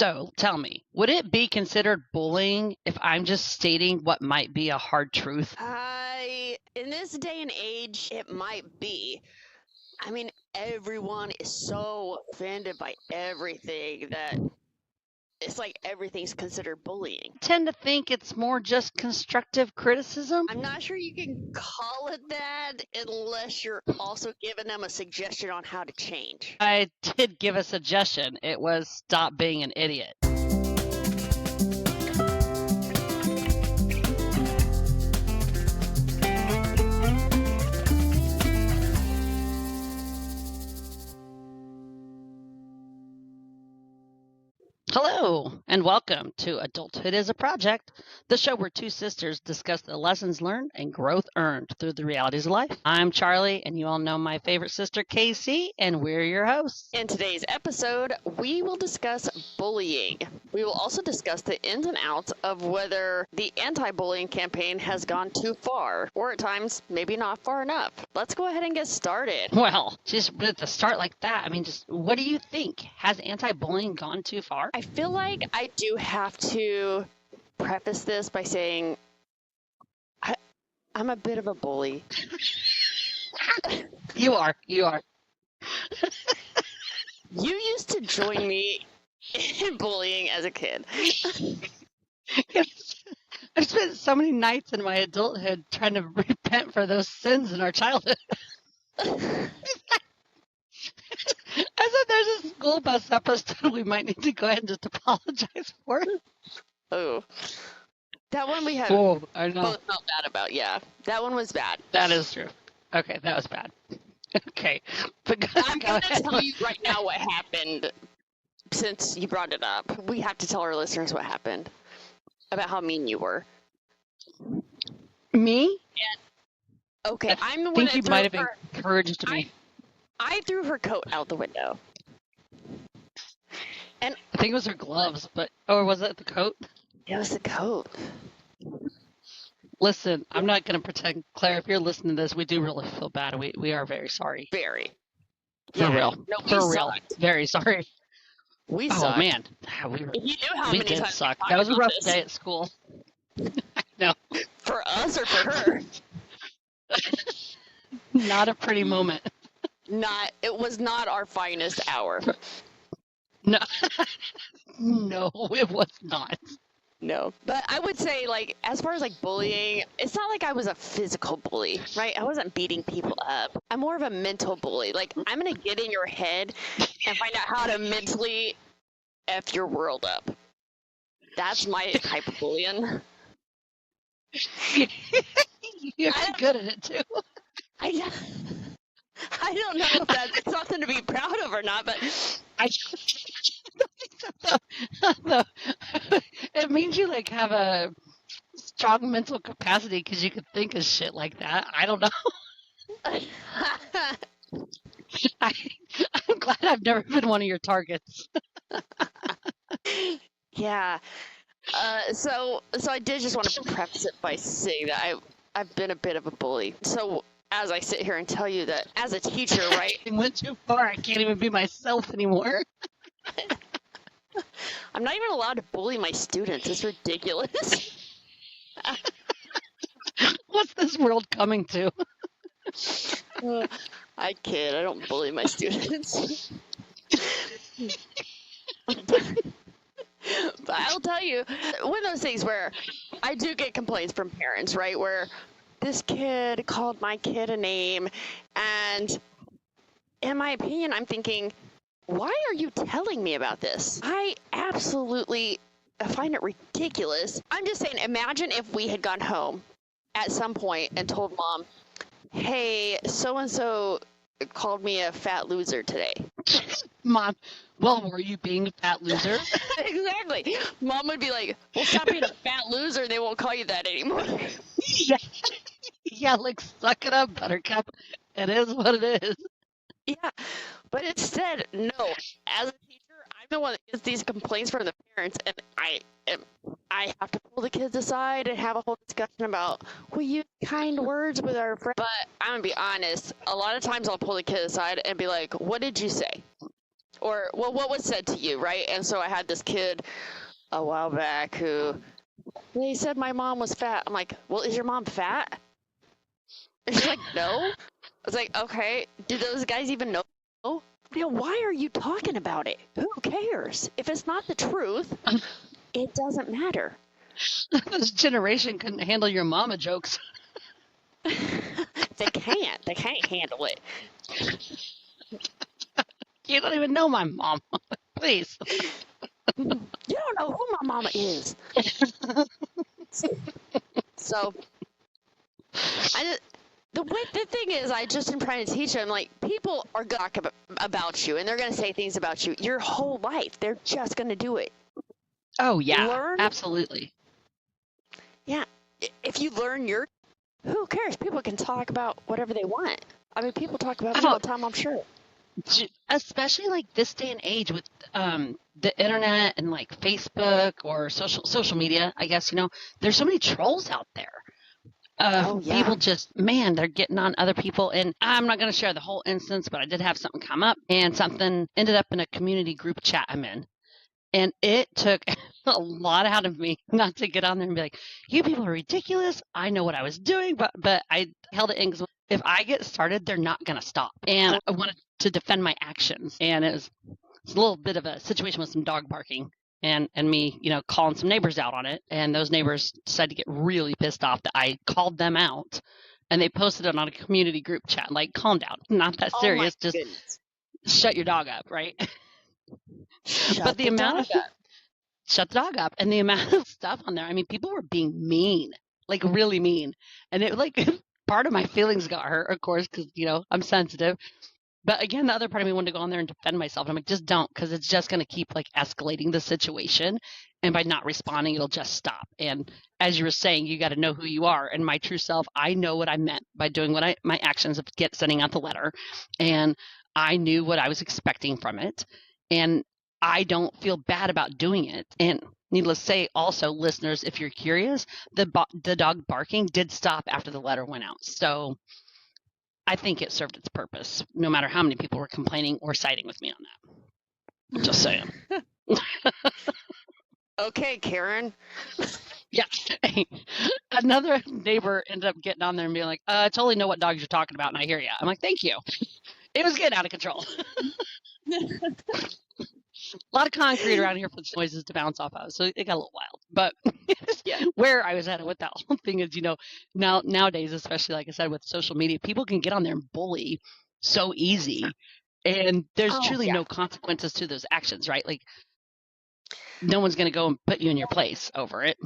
So tell me, would it be considered bullying if I'm just stating what might be a hard truth? In this day and age, it might be. I mean, everyone is so offended by everything that it's like everything's considered bullying. I tend to think it's more just constructive criticism. I'm not sure you can call it that unless you're also giving them a suggestion on how to change. I did give a suggestion. It was stop being an idiot. Hello, and welcome to Adulthood is a Project, the show where two sisters discuss the lessons learned and growth earned through the realities of life. I'm Charlie, and you all know my favorite sister, Casey, and we're your hosts. In today's episode, we will discuss bullying. We will also discuss the ins and outs of whether the anti-bullying campaign has gone too far, or at times, maybe not far enough. Let's go ahead and get started. Well, just at the start like that, just what do you think? Has anti-bullying gone too far? I feel like I do have to preface this by saying I'm a bit of a bully. You are. You used to join me in bullying as a kid. I've spent so many nights in my adulthood trying to repent for those sins in our childhood. I said there's a school bus episode we might need to go ahead and just apologize for. Oh. That one we have I know. both felt bad about, yeah. That one was bad. That is true. Okay, that was bad. Okay. But I'm going to tell you right now what happened since you brought it up. We have to tell our listeners what happened about how mean you were. Me? Okay, I'm the I one think you that might have encouraged me. I threw her coat out the window. And I think it was her gloves, or was it the coat? it was the coat. Listen, I'm not going to pretend, Claire, if you're listening to this, we do really feel bad. We are very sorry. Very. For real. No, For real. Very sorry. We Oh, sucked. man. If you knew how We many did times suck. we That was a talked rough about this. day at school. No. For us or for her? Not a pretty moment. It was not our finest hour. No. No, it was not. No. But I would say, as far as bullying, it's not like I was a physical bully, right? I wasn't beating people up. I'm more of a mental bully. I'm going to get in your head and find out how to mentally F your world up. That's my type of bullying. You're good at it, too. I don't know if that's something to be proud of or not, but I don't think so. No. It means you have a strong mental capacity because you could think of shit like that. I don't know. I'm glad I've never been one of your targets. Yeah. So I did just want to preface it by saying that I've been a bit of a bully. So as I sit here and tell you that as a teacher, right? It went too far. I can't even be myself anymore. I'm not even allowed to bully my students. It's ridiculous. What's this world coming to? I kid. I don't bully my students. But I'll tell you, one of those things where I do get complaints from parents, right? Where this kid called my kid a name, and in my opinion, I'm thinking, why are you telling me about this? I absolutely find it ridiculous. I'm just saying, imagine if we had gone home at some point and told mom, hey, so-and-so called me a fat loser today. Mom, well, were you being a fat loser? Exactly. Mom would be like, well, stop being a fat loser. They won't call you that anymore. Yeah, suck it up, Buttercup. It is what it is. Yeah, but instead, no. As a teacher, I'm the one that gets these complaints from the parents, and I have to pull the kids aside and have a whole discussion about, we use kind words with our friends. But I'm going to be honest, a lot of times I'll pull the kid aside and be like, what did you say? Or, well, what was said to you, right? And so I had this kid a while back who, they said my mom was fat. I'm like, well, is your mom fat? And she's like, no. I was like, okay, do those guys even know? You know, why are you talking about it? Who cares? If it's not the truth, it doesn't matter. This generation couldn't handle your mama jokes. They can't. They can't handle it. You don't even know my mom. Please. You don't know who my mama is. So, the thing is, I just am trying to teach them, like, people are going to talk about you, and they're going to say things about you your whole life. They're just going to do it. Oh, yeah. Learn. Absolutely. Yeah. If you learn who cares? People can talk about whatever they want. I mean, people talk about me all the time, I'm sure. Especially like this day and age with the internet and like Facebook or social media, I guess, there's so many trolls out there. People just, man, they're getting on other people. And I'm not going to share the whole instance, but I did have something come up, and something ended up in a community group chat I'm in. And it took a lot out of me not to get on there and be like, you people are ridiculous. I know what I was doing, but I held it in because if I get started, they're not going to stop. And I wanted to defend my actions. And it's a little bit of a situation with some dog barking and me, calling some neighbors out on it. And those neighbors decided to get really pissed off that I called them out. And they posted it on a community group chat, like, calm down. Not that serious. Just shut your dog up, right? But the amount of shut the dog up and the amount of stuff on there, I mean, people were being mean, like really mean. And it like part of my feelings got hurt, of course, because, I'm sensitive. But again, the other part of me wanted to go on there and defend myself. And I'm like, just don't, because it's just going to keep like escalating the situation. And by not responding, it'll just stop. And as you were saying, you got to know who you are. And my true self, I know what I meant by doing my actions of sending out the letter. And I knew what I was expecting from it. And I don't feel bad about doing it. And needless to say, also, listeners, if you're curious, the dog barking did stop after the letter went out. So I think it served its purpose, no matter how many people were complaining or siding with me on that. Just saying. Okay, Karen. Yeah. Another neighbor ended up getting on there and being like, I totally know what dogs you're talking about, and I hear you. I'm like, thank you. It was getting out of control. A lot of concrete around here for the noises to bounce off of, so it got a little wild. But where I was at with that whole thing is, nowadays, especially like I said with social media, people can get on there and bully so easy, and there's truly no consequences to those actions, right? Like, no one's going to go and put you in your place over it.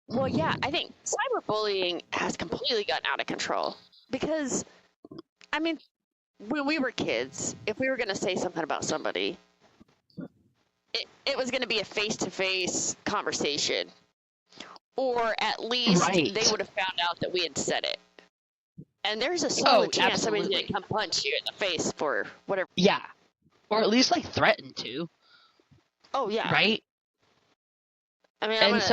Well, yeah, I think cyberbullying has completely gotten out of control because, I mean, when we were kids, if we were going to say something about somebody, it was going to be a face-to-face conversation, or at least they would have found out that we had said it. And there's a solid chance somebody's going to come punch you in the face for whatever. Yeah, or at least like threaten to. Oh yeah. Right. I mean, it's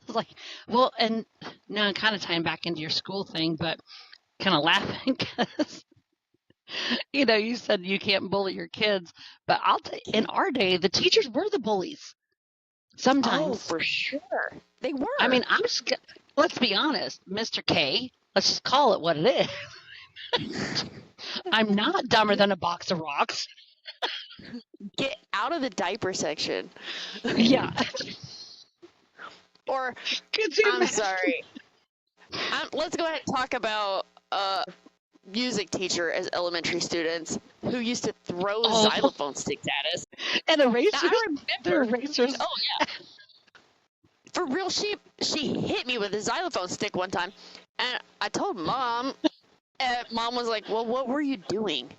like, well, and now I'm kind of tying back into your school thing, but kind of laughing because, you said you can't bully your kids, but I'll tell you, in our day, the teachers were the bullies. Sometimes. Oh, for sure. They were. I mean, let's be honest, Mr. K, let's just call it what it is. I'm not dumber than a box of rocks. Get out of the diaper section. Yeah. Or, I'm sorry. Let's go ahead and talk about music teacher as elementary students who used to throw xylophone sticks at us. And erasers. Now, I remember. Erasers. Oh, yeah. For real, she hit me with a xylophone stick one time. And I told Mom, and Mom was like, well, what were you doing?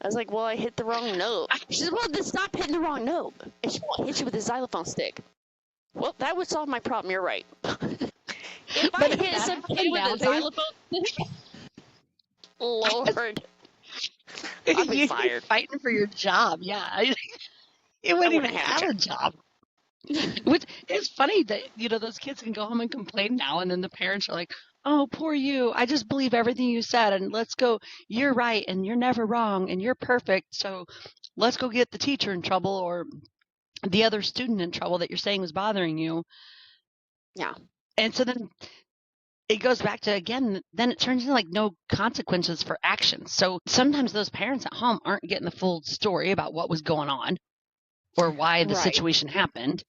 I was like, well, I hit the wrong note. She said, well, then stop hitting the wrong note. And she won't hit you with a xylophone stick. Well, that would solve my problem. You're right. If I hit some kid with a xylophone stick, Lord, I'd be fired. Fighting for your job, yeah. You wouldn't even have a job. It's funny that, those kids can go home and complain now, and then the parents are like, oh, poor you. I just believe everything you said. And let's go. You're right. And you're never wrong. And you're perfect. So let's go get the teacher in trouble or the other student in trouble that you're saying was bothering you. Yeah. And so then it goes back to, again, then it turns into like no consequences for actions. So sometimes those parents at home aren't getting the full story about what was going on or why the situation happened.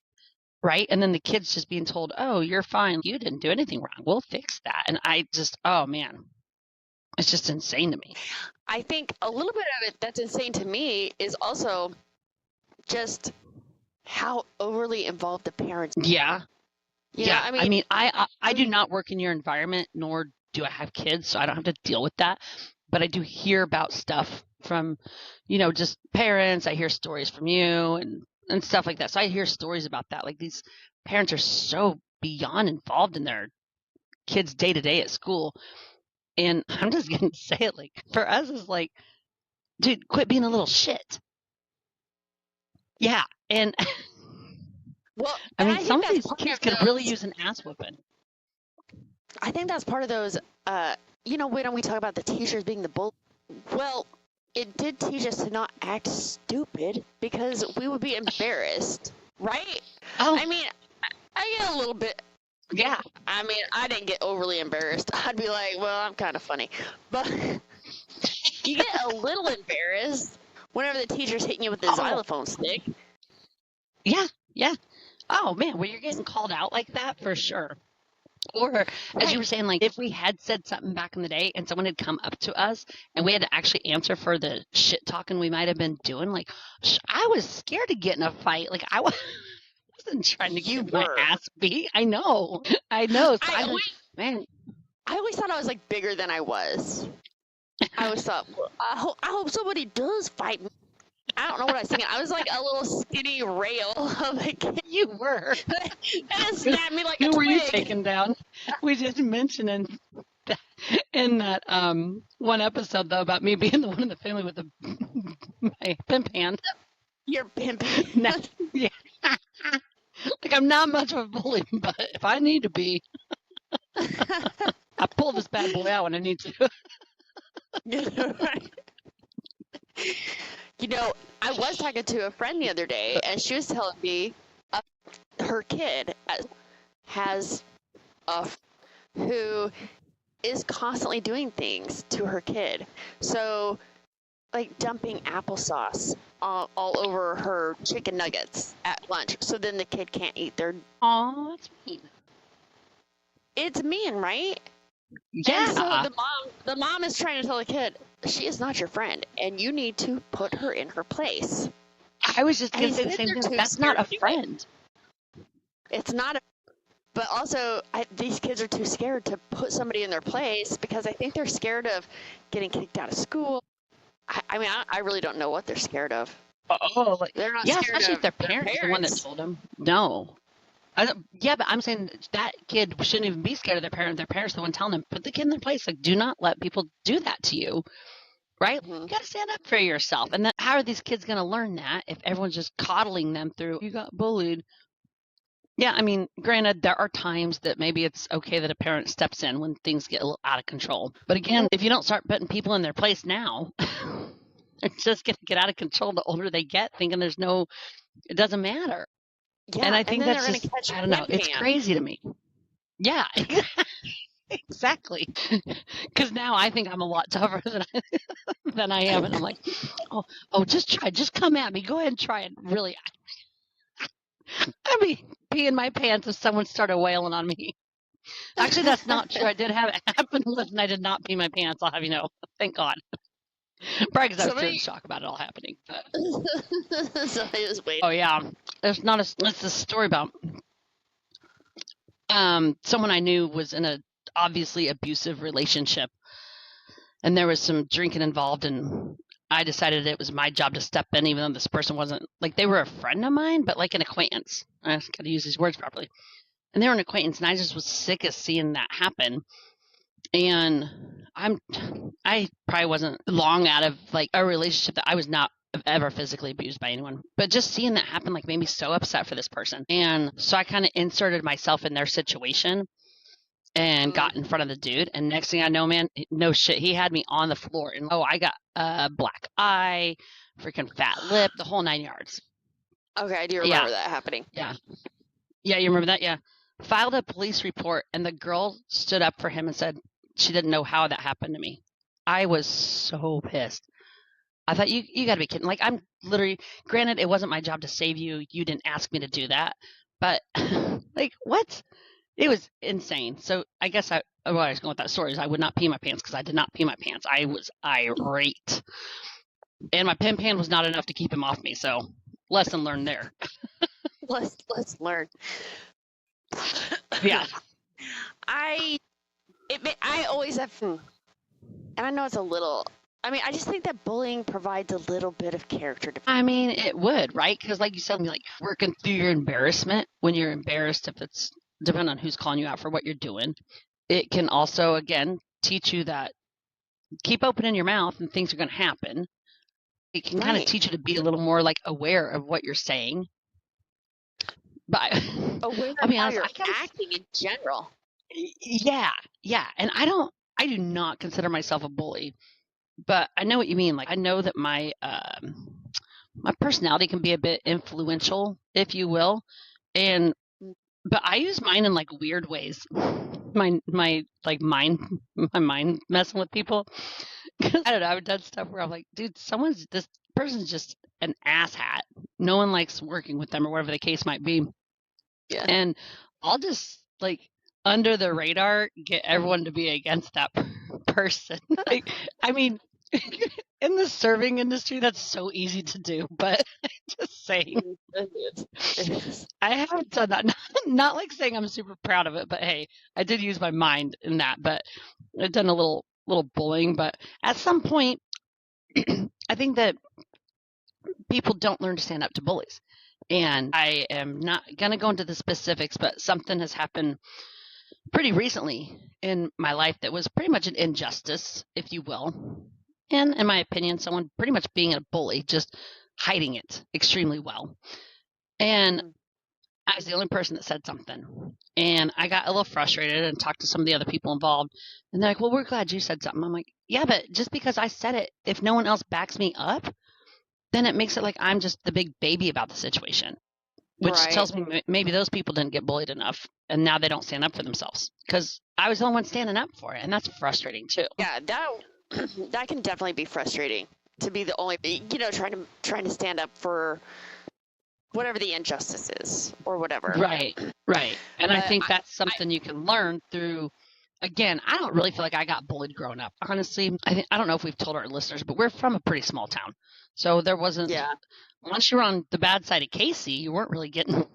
Right. And then the kid's just being told, oh, you're fine. You didn't do anything wrong. We'll fix that. And I just, oh, man, it's just insane to me. I think a little bit of it that's insane to me is also just how overly involved the parents are. Yeah. You know, I mean, I do not work in your environment, nor do I have kids, so I don't have to deal with that. But I do hear about stuff from, just parents. I hear stories from you and stuff like that. So I hear stories about that. Like these parents are so beyond involved in their kids' day to day at school. And I'm just going to say it, like, for us, it's like, dude, quit being a little shit. Yeah. And well, I mean, some of these kids could really use an ass whooping. I think that's part of those, when we talk about the teachers being the bull, well, it did teach us to not act stupid because we would be embarrassed, right? Oh. I mean, I get a little bit. Yeah. I mean, I didn't get overly embarrassed. I'd be like, well, I'm kind of funny. But you get a little embarrassed whenever the teacher's hitting you with the xylophone stick. Yeah. Yeah. Oh, man, well, you're getting called out like that for sure. Or, as you were saying, like, if we had said something back in the day and someone had come up to us and we had to actually answer for the shit talking we might have been doing, like, I was scared to get in a fight. Like, I wasn't trying to get my ass beat. I know. So I always thought I was, like, bigger than I was. I always thought, I hope somebody does fight me. I don't know what I was thinking. I was like a little skinny rail of a kid. You were. And it snapped me like a twig. Who were you taking down? We just mentioned in that one episode, though, about me being the one in the family with my pimp hand. Your pimp hand? Yeah. Like, I'm not much of a bully, but if I need to be, I pull this bad boy out when I need to. Right. I was talking to a friend the other day, and she was telling me her kid has a who is constantly doing things to her kid. So, like dumping applesauce all over her chicken nuggets at lunch. So then the kid can't eat their. Oh, that's mean. It's mean, right? Yeah. And so the mom is trying to tell the kid, she is not your friend, and you need to put her in her place. I was just going to say the same thing. That's not a friend. It's not. But also, these kids are too scared to put somebody in their place because I think they're scared of getting kicked out of school. I mean, I really don't know what they're scared of. Oh, they're not yeah, scared especially of if their parents are the one that told them. No. Yeah, but I'm saying that kid shouldn't even be scared of their parents. Their parents are the one telling them, put the kid in their place. Like, do not let people do that to you. Right? Mm-hmm. You got to stand up for yourself. And then how are these kids going to learn that if everyone's just coddling them through, you got bullied? Yeah, I mean, granted, there are times that maybe it's okay that a parent steps in when things get a little out of control. But again, if you don't start putting people in their place now, it's just going to get out of control the older they get, thinking it doesn't matter. Yeah, and I think that's just, I don't know, it's crazy to me. Yeah, exactly. Because now I think I'm a lot tougher than I am. And I'm like, oh, just try. Just come at me. Go ahead and try it. Really. I'd be peeing my pants if someone started wailing on me. Actually, that's not true. I did have it happen once, and I did not pee my pants. I'll have you know. Thank God. Probably because I was in shock about it all happening. But. So I was waiting. Oh yeah, it's a story about someone I knew was in a obviously abusive relationship, and there was some drinking involved, and I decided it was my job to step in, even though this person wasn't, like, they were a friend of mine, but like an acquaintance. I just got to use these words properly. And they were an acquaintance, and I just was sick of seeing that happen. And I probably wasn't long out of like a relationship that I was not ever physically abused by anyone, but just seeing that happen like made me so upset for this person. And so I kind of inserted myself in their situation. and got in front of the dude. And next thing I know, man, no shit, he had me on the floor. And I got a black eye, freaking fat lip, the whole 9 yards. Okay, I do remember that happening. Yeah. Yeah, you remember that? Yeah. Filed a police report, and the girl stood up for him and said she didn't know how that happened to me. I was so pissed. I thought, you got to be kidding. Like, I'm literally, granted, it wasn't my job to save you. You didn't ask me to do that. But, like, what? It was insane. So I guess what I was going with that story is I would not pee my pants because I did not pee my pants. I was irate. And my pen pan was not enough to keep him off me. So lesson learned there. Let's learn. Yeah. I always have, and I know it's a little, I just think that bullying provides a little bit of character development. I mean, it would, right? Because like you said, like working through your embarrassment, when you're embarrassed, if it's depending on who's calling you out for what you're doing, it can also, again, teach you that keep opening your mouth and things are going to happen. It can kind of teach you to be a little more like aware of what you're saying. But aware of how you're acting in general. Yeah. And I do not consider myself a bully, but I know what you mean. Like, I know that my personality can be a bit influential, if you will, but I use mine in like weird ways. My mind messing with people. Cause I don't know. I've done stuff where I'm like, dude, this person's just an asshat. No one likes working with them or whatever the case might be. Yeah. And I'll just like under the radar get everyone to be against that person. Like, I mean, in the serving industry, that's so easy to do, but just saying. It is. I haven't done that. Not like saying I'm super proud of it, but hey, I did use my mind in that. But I've done a little bullying. But at some point, I think that people don't learn to stand up to bullies. And I am not going to go into the specifics, but something has happened pretty recently in my life that was pretty much an injustice, if you will. And in my opinion, someone pretty much being a bully, just hiding it extremely well. And I was the only person that said something. And I got a little frustrated and talked to some of the other people involved. And they're like, well, we're glad you said something. I'm like, yeah, but just because I said it, if no one else backs me up, then it makes it like I'm just the big baby about the situation, which tells me maybe those people didn't get bullied enough and now they don't stand up for themselves because I was the only one standing up for it. And that's frustrating too. Yeah, that can definitely be frustrating to be the only, trying to stand up for whatever the injustice is or whatever. Right. And I think that's something you can learn through. Again, I don't really feel like I got bullied growing up. Honestly, I don't know if we've told our listeners, but we're from a pretty small town. So there wasn't, once you were on the bad side of Casey, you weren't really getting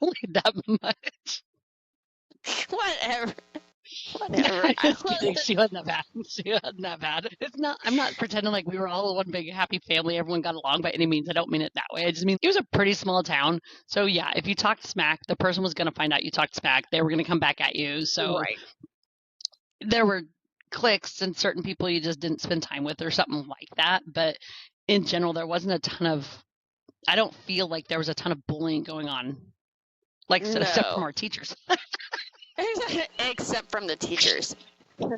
bullied that much. Whatever. She wasn't that bad. It's not, I'm not pretending like we were all one big happy family. Everyone got along by any means. I don't mean it that way. I just mean it was a pretty small town. So yeah, if you talked smack, the person was going to find out you talked smack. They were going to come back at you. So there were cliques and certain people you just didn't spend time with or something like that. But in general, there wasn't a ton of, I don't feel like there was a ton of bullying going on, like except from our teachers. Except from the teachers. Who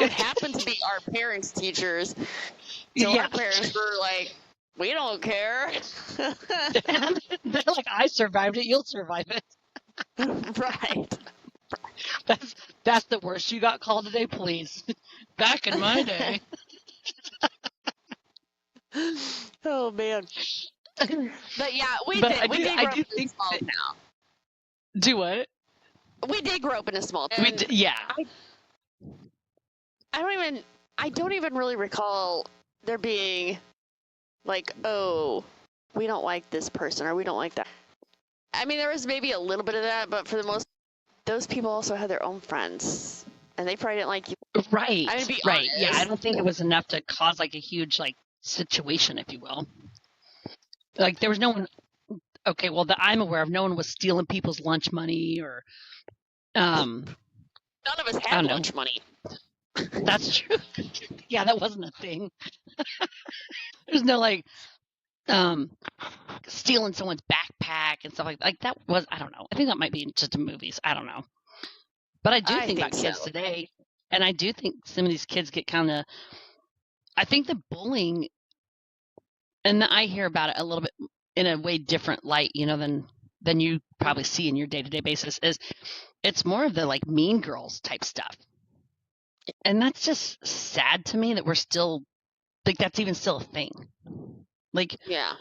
happen to be our parents' teachers. So our parents were like, we don't care. They're like, I survived it, you'll survive it. Right. That's the worst you got called today, please. Back in my day. Oh man. But yeah, we did grow up in a small town. Do what? We did grow up in a small town. Yeah. I don't even really recall there being like, oh, we don't like this person or we don't like that. I mean, there was maybe a little bit of that, but for the most, those people also had their own friends, and they probably didn't like you. Right. I mean, to be right. honest. Yeah, I don't think it was enough to cause like a huge like situation, if you will. Like there was no one. Okay, well, that I'm aware of, no one was stealing people's lunch money or. None of us had lunch money. That's true. Yeah, that wasn't a thing. There's no like stealing someone's backpack and stuff like that. Like that was, I don't know. I think that might be just in movies. I don't know. But I do I think about think kids so. today, and I do think some of these kids get kind of. I think the bullying, and I hear about it a little bit in a way different light, than you probably see in your day-to-day basis. Is it's more of the like mean girls type stuff, and that's just sad to me that we're still like that's even still a thing. Like, Yeah.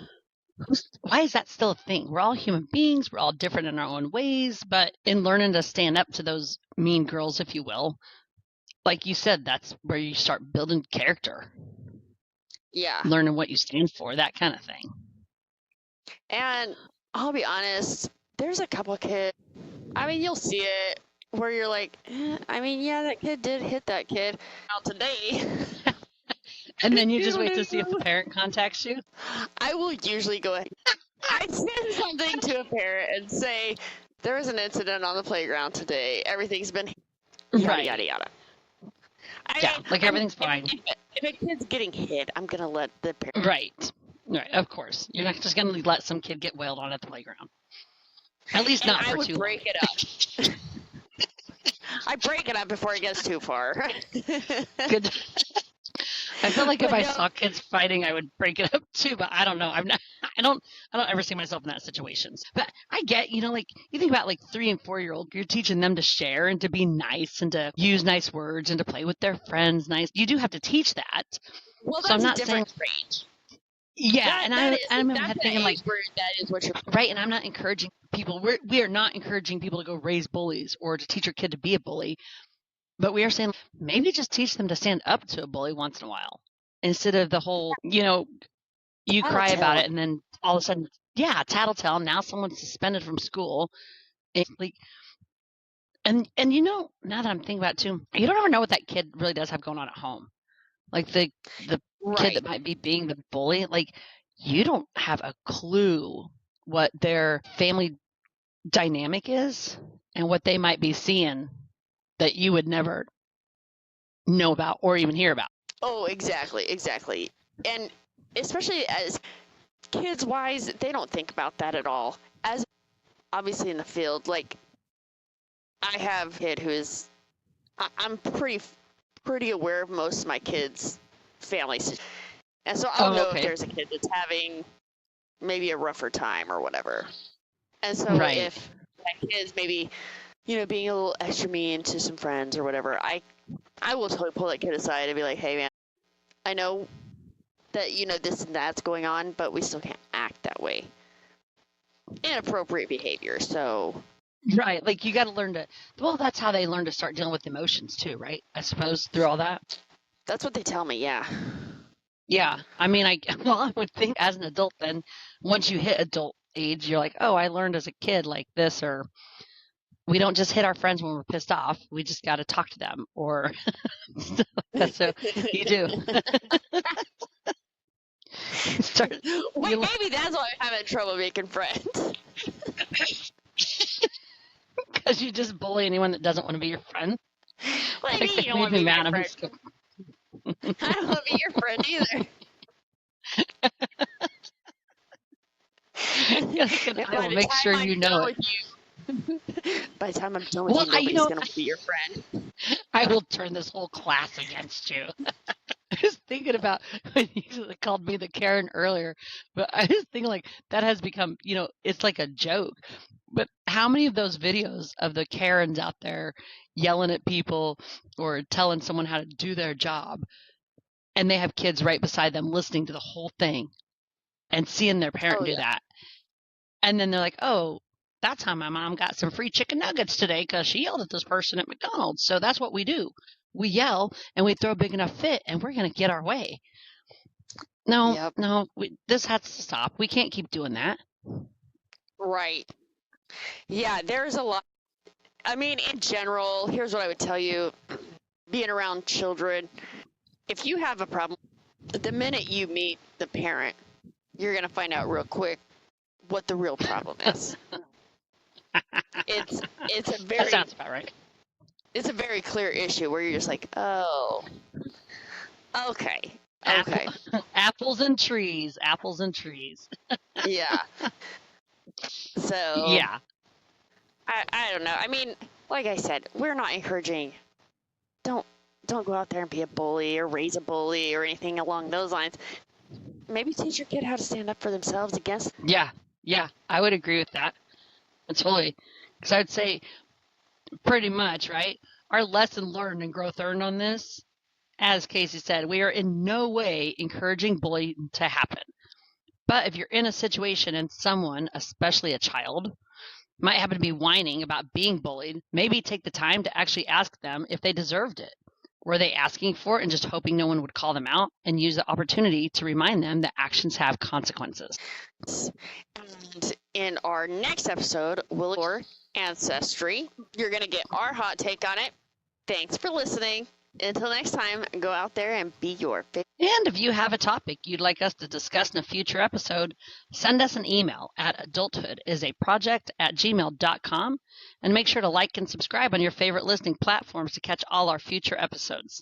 why is that still a thing? We're all human beings. We're all different in our own ways, but in learning to stand up to those mean girls, if you will, like you said, that's where you start building character, Yeah. learning what you stand for, that kind of thing. And I'll be honest, there's a couple of kids. I mean, you'll see it where you're like, I mean, yeah, that kid did hit that kid out today. And then you just wait to see if the parent contacts you. I will usually go ahead. I send something to a parent and say, there was an incident on the playground today. Everything's been yada, Right. yada, yada. Yeah, like everything's fine. If a kid's getting hit, I'm going to let the parent. Right. Right, of course. You're not just going to let some kid get wailed on at the playground. At least not for too long. I would break it up. I break it up before it gets too far. Good. I feel like if I saw kids fighting, I would break it up too, but I don't know. I don't ever see myself in that situations. But I get, like you think about like 3 and 4-year-old, you're teaching them to share and to be nice and to use nice words and to play with their friends nice. You do have to teach that. Well, that's so I'm not a different saying range. Yeah, I'm thinking like that is what you're right, and I'm not encouraging people. We are not encouraging people to go raise bullies or to teach your kid to be a bully. But we are saying maybe just teach them to stand up to a bully once in a while instead of the whole, you cry about it and then all of a sudden, tattletale. Now someone's suspended from school. Like, and now that I'm thinking about it too, you don't ever know what that kid really does have going on at home. Like the kid that might be being the bully, like you don't have a clue what their family dynamic is and what they might be seeing that you would never know about or even hear about. Oh, exactly. And especially as kids wise, they don't think about that at all. As obviously in the field, like I have a kid who is, I'm pretty aware of most of my kids' families. And so I'll know if there's a kid that's having maybe a rougher time or whatever. And so if that kid's maybe, being a little extra mean to some friends or whatever, I will totally pull that kid aside and be like, hey, man, I know that, this and that's going on, but we still can't act that way. Inappropriate behavior, so. Right, like you got to learn to, that's how they learn to start dealing with emotions too, right? I suppose through all that. That's what they tell me, yeah. Yeah, I mean, I would think as an adult then, once you hit adult age, you're like, oh, I learned as a kid like this, or we don't just hit our friends when we're pissed off. We just got to talk to them, or so you do. Maybe that's why I'm having trouble making friends. Because you just bully anyone that doesn't want to be your friend. Well, I mean, you don't want to be my friend. I don't want to be your friend either. I will make sure you know it. By the time I'm done with you, nobody's going to be your friend. I will turn this whole class against you. I was thinking about when you called me the Karen earlier, but I was thinking like that has become, it's like a joke. But how many of those videos of the Karens out there yelling at people or telling someone how to do their job, and they have kids right beside them listening to the whole thing and seeing their parent do that. And then they're like, oh, that's how my mom got some free chicken nuggets today because she yelled at this person at McDonald's. So that's what we do. We yell and we throw a big enough fit and we're going to get our way. No, this has to stop. We can't keep doing that. Right. Yeah, there's a lot. I mean, in general, here's what I would tell you. Being around children, if you have a problem, the minute you meet the parent, you're going to find out real quick what the real problem is. It's a very that sounds about right. It's a very clear issue where you're just like, oh, okay. Apples and trees. Yeah. So yeah. I don't know. I mean, like I said, we're not encouraging, don't go out there and be a bully or raise a bully or anything along those lines. Maybe teach your kid how to stand up for themselves against. Yeah, I would agree with that. Totally. Because I would say pretty much, right? Our lesson learned and growth earned on this, as Casey said, we are in no way encouraging bullying to happen. But if you're in a situation and someone, especially a child, might happen to be whining about being bullied, maybe take the time to actually ask them if they deserved it. Were they asking for it and just hoping no one would call them out, and use the opportunity to remind them that actions have consequences. And in our next episode, we'll explore ancestry. You're going to get our hot take on it. Thanks for listening. Until next time, go out there and be your favorite. And if you have a topic you'd like us to discuss in a future episode, send us an email at adulthoodisaproject@gmail.com, and make sure to like and subscribe on your favorite listening platforms to catch all our future episodes.